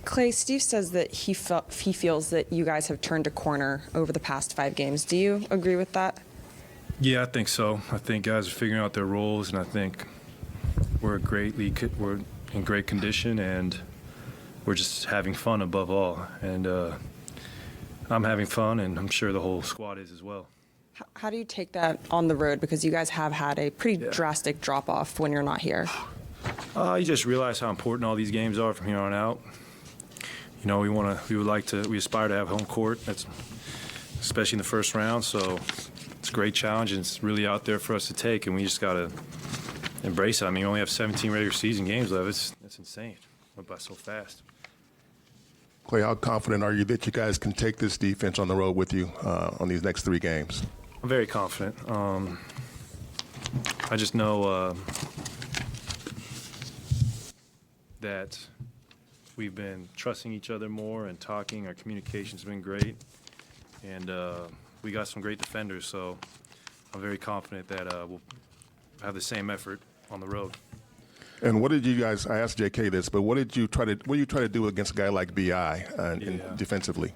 Klay, Steve says that he feels that you guys have turned a corner over the past 5 games. Do you agree with that? Yeah, I think so. I think guys are figuring out their roles, and I think we're in great condition, and we're just having fun above all. And I'm having fun, and I'm sure the whole squad is as well. How do you take that on the road? Because you guys have had a pretty drastic drop-off when you're not here. You just realize how important all these games are from here on out. You know, we aspire to have home court. That's especially in the first round. So it's a great challenge, and it's really out there for us to take, and we just got to embrace it. I mean, we only have 17 regular season games left. It's insane. It went by so fast. Klay, how confident are you that you guys can take this defense on the road with you on these next 3 games? I'm very confident. I just know that we've been trusting each other more and talking. Our communication's been great, and we got some great defenders. So I'm very confident that we'll have the same effort on the road. And what did you guys? I asked J.K. this, but what did you try to do against a guy like Bi defensively?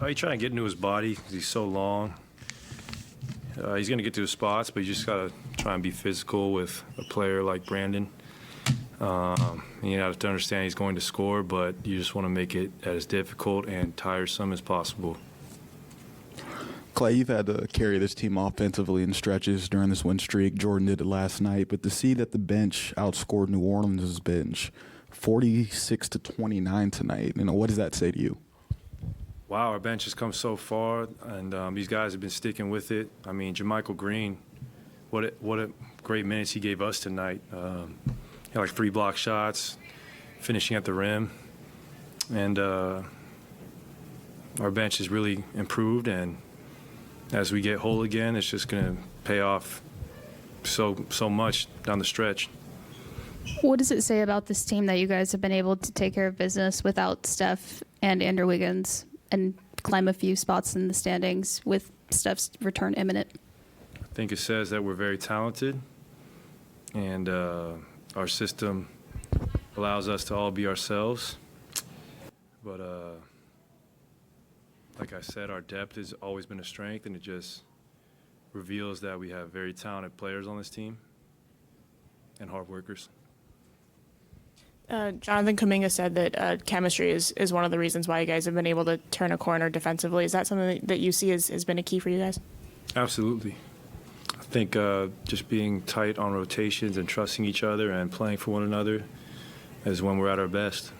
You try to get into his body because he's so long. He's going to get to his spots, but you just got to try and be physical with a player like Brandon. You have to understand he's going to score, but you just want to make it as difficult and tiresome as possible. Klay, you've had to carry this team offensively in stretches during this win streak. Jordan did it last night, but to see that the bench outscored New Orleans' bench 46-29 tonight, what does that say to you? Wow, our bench has come so far, and these guys have been sticking with it. I mean, JaMychal Green, what a great minutes he gave us tonight. He had like 3 block shots, finishing at the rim, and our bench has really improved, and as we get whole again, it's just going to pay off so much down the stretch. What does it say about this team that you guys have been able to take care of business without Steph and Andrew Wiggins and climb a few spots in the standings with Steph's return imminent? I think it says that we're very talented, and our system allows us to all be ourselves. But like I said, our depth has always been a strength, and it just reveals that we have very talented players on this team and hard workers. Jonathan Kuminga said that chemistry is one of the reasons why you guys have been able to turn a corner defensively. Is that something that you see has been a key for you guys? Absolutely. I think just being tight on rotations and trusting each other and playing for one another is when we're at our best.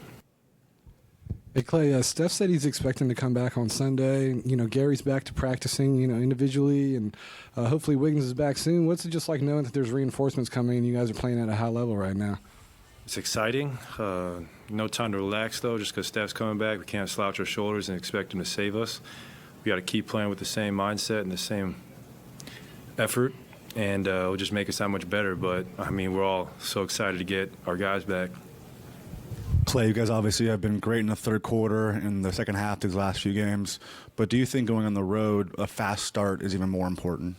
Hey, Klay, Steph said he's expecting to come back on Sunday. Gary's back to practicing, individually, and hopefully Wiggins is back soon. What's it just like knowing that there's reinforcements coming and you guys are playing at a high level right now? It's exciting. No time to relax, though, just because Steph's coming back. We can't slouch our shoulders and expect him to save us. We got to keep playing with the same mindset and the same effort, and it'll just make us that much better. But, I mean, we're all so excited to get our guys back. Klay, you guys obviously have been great in the third quarter and the second half these last few games, but do you think going on the road, a fast start is even more important?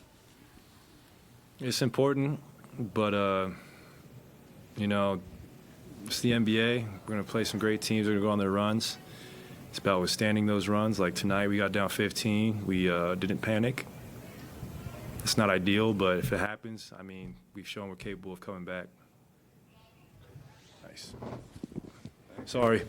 It's important, but, it's the NBA. We're going to play some great teams. We're going to go on their runs. It's about withstanding those runs. Like tonight, we got down 15. We didn't panic. It's not ideal, but if it happens, I mean, we've shown we're capable of coming back. Nice. Sorry.